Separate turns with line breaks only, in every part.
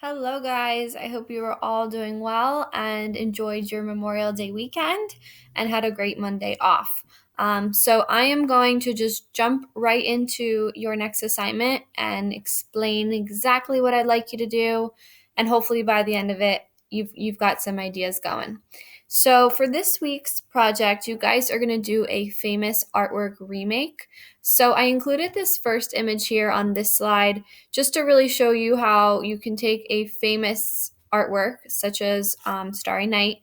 Hello, guys. I hope you are all doing well and enjoyed your Memorial Day weekend and had a great Monday off. So, I am going to just jump right into your next assignment and explain exactly what I'd like you to do. And hopefully, by the end of it, you've got some ideas going. So, for this week's project, you guys are going to do a famous artwork remake. So, I included this first image here on this slide just to really show you how you can take a famous artwork such as Starry Night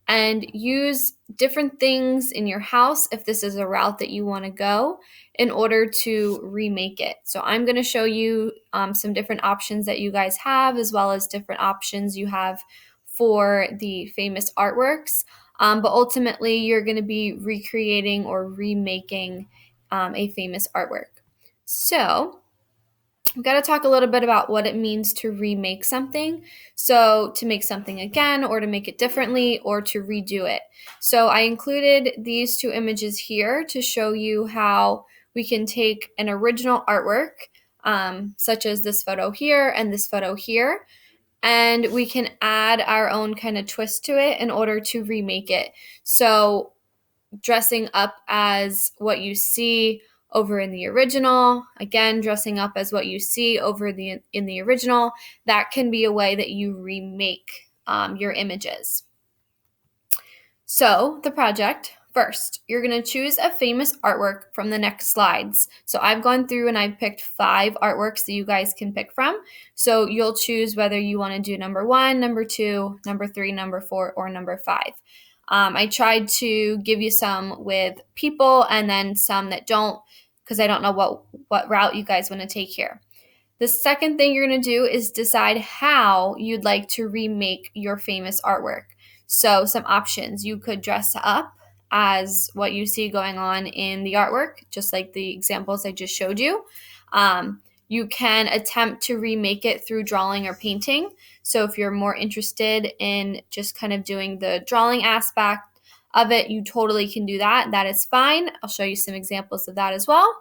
and use different things in your house if this is a route that you want to go in order to remake it. So I'm going to show you some different options that you guys have, as well as different options you have for the famous artworks. But ultimately, you're going to be recreating or remaking a famous artwork. So I've got to talk a little bit about what it means to remake something. So, to make something again, or to make it differently, or to redo it. So, I included these two images here to show you how we can take an original artwork, such as this photo here and this photo here, and we can add our own kind of twist to it in order to remake it. So, dressing up as what you see over in the original, again dressing up as what you see over in the original, that can be a way that you remake your images. So the project, first you're going to choose a famous artwork from the next slides. So I've gone through and I've picked 5 artworks that you guys can pick from. So you'll choose whether you want to do number 1, number 2, number 3, number 4, or number 5. I tried to give you some with people and then some that don't, because I don't know what route you guys want to take here. The second thing you're going to do is decide how you'd like to remake your famous artwork. So, some options: you could dress up as what you see going on in the artwork, just like the examples I just showed you. You can attempt to remake it through drawing or painting. So, if you're more interested in just kind of doing the drawing aspect of it, you totally can do that. That is fine. I'll show you some examples of that as well.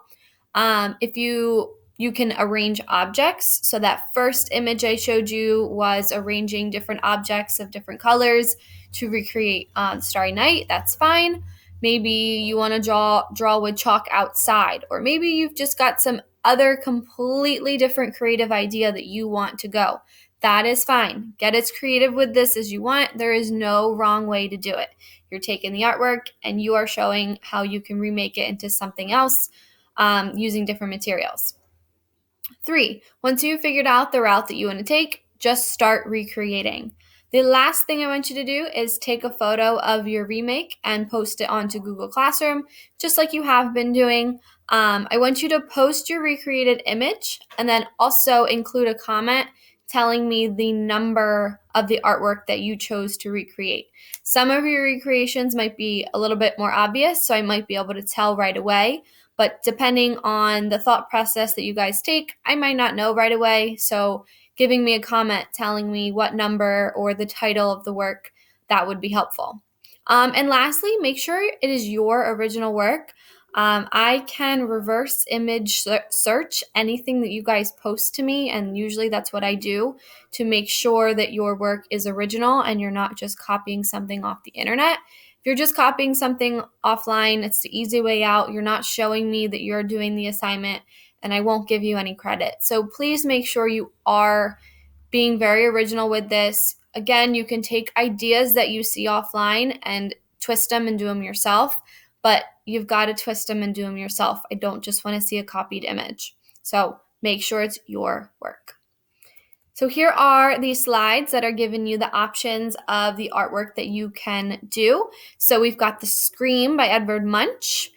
If you can arrange objects. So that first image I showed you was arranging different objects of different colors to recreate Starry Night. That's fine. Maybe you want to draw with chalk outside, or maybe you've just got some other completely different creative idea that you want to go. That is fine. Get as creative with this as you want. There is no wrong way to do it. You're taking the artwork and you are showing how you can remake it into something else using different materials. 3, once you've figured out the route that you want to take, just start recreating. The last thing I want you to do is take a photo of your remake and post it onto Google Classroom, just like you have been doing. I want you to post your recreated image and then also include a comment telling me the number of the artwork that you chose to recreate. Some of your recreations might be a little bit more obvious, so I might be able to tell right away. But depending on the thought process that you guys take, I might not know right away. So giving me a comment telling me what number or the title of the work, that would be helpful. And lastly, make sure it is your original work. I can reverse image search anything that you guys post to me, and usually that's what I do to make sure that your work is original and you're not just copying something off the internet. If you're just copying something offline, it's the easy way out. You're not showing me that you're doing the assignment, and I won't give you any credit. So please make sure you are being very original with this. Again, you can take ideas that you see offline and twist them and do them yourself, but you've got to twist them and do them yourself. I don't just want to see a copied image. So make sure it's your work. So here are the slides that are giving you the options of the artwork that you can do. So we've got The Scream by Edvard Munch.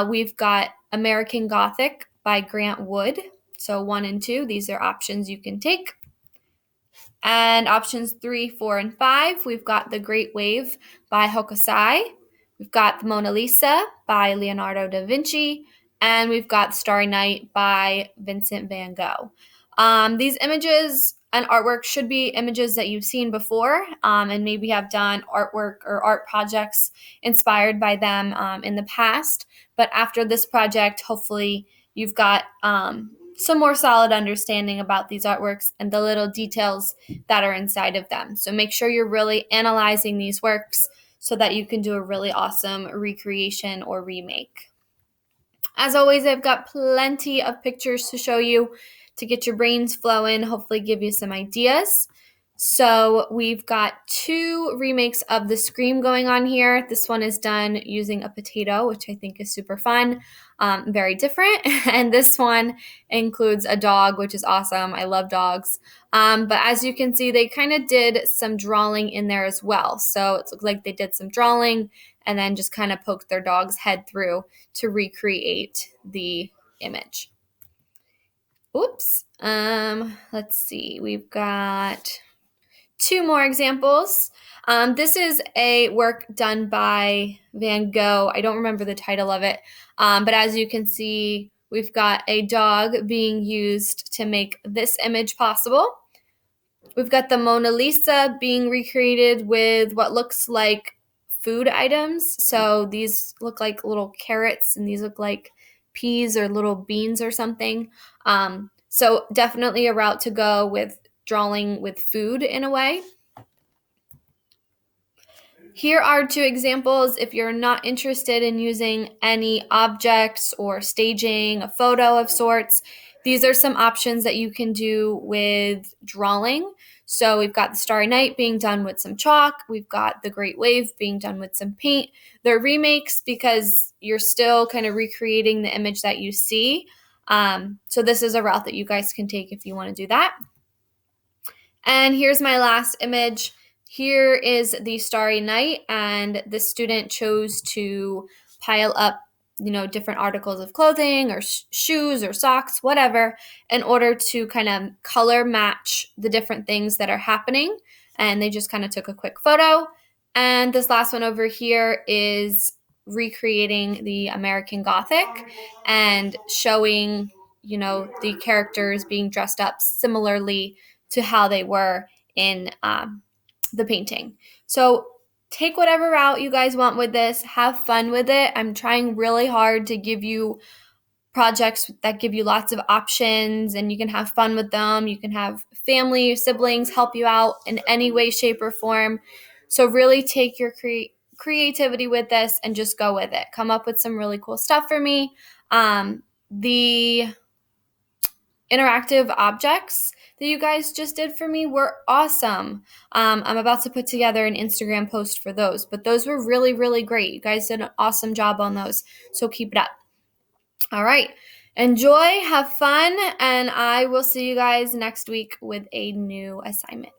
We've got American Gothic by Grant Wood. So 1 and 2, these are options you can take. And options 3, 4, and 5, we've got The Great Wave by Hokusai. We've got The Mona Lisa by Leonardo da Vinci. And we've got Starry Night by Vincent van Gogh. These images and artwork should be images that you've seen before and maybe have done artwork or art projects inspired by them in the past. But after this project, hopefully you've got some more solid understanding about these artworks and the little details that are inside of them. So make sure you're really analyzing these works so that you can do a really awesome recreation or remake. As always, I've got plenty of pictures to show you to get your brains flowing, hopefully give you some ideas. So we've got 2 remakes of the Scream going on here. This one is done using a potato, which I think is super fun, very different. And this one includes a dog, which is awesome. I love dogs. But as you can see, they kind of did some drawing in there as well. So it looks like they did some drawing and then just kind of poked their dog's head through to recreate the image. Oops. Let's see. We've got 2 more examples. This is a work done by Van Gogh. I don't remember the title of it, but as you can see, we've got a dog being used to make this image possible. We've got the Mona Lisa being recreated with what looks like food items. So these look like little carrots, and these look like peas or little beans or something. So definitely a route to go with drawing with food in a way. Here are 2 examples if you're not interested in using any objects or staging a photo of sorts. These are some options that you can do with drawing. So we've got the Starry Night being done with some chalk. We've got the Great Wave being done with some paint. They're remakes because you're still kind of recreating the image that you see. So this is a route that you guys can take if you want to do that. And here's my last image. Here is the Starry Night, and the student chose to pile up, different articles of clothing or shoes or socks, whatever, in order to kind of color match the different things that are happening. And they just kind of took a quick photo. And this last one over here is recreating the American Gothic and showing, the characters being dressed up similarly to how they were in the painting. So take whatever route you guys want with this. Have fun with it. I'm trying really hard to give you projects that give you lots of options and you can have fun with them. You can have family, siblings help you out in any way, shape, or form. So really take your creativity with this and just go with it. Come up with some really cool stuff for me. The interactive objects that you guys just did for me were awesome. I'm about to put together an Instagram post for those, but those were really, really great. You guys did an awesome job on those, so keep it up. All right. Enjoy, have fun, and I will see you guys next week with a new assignment.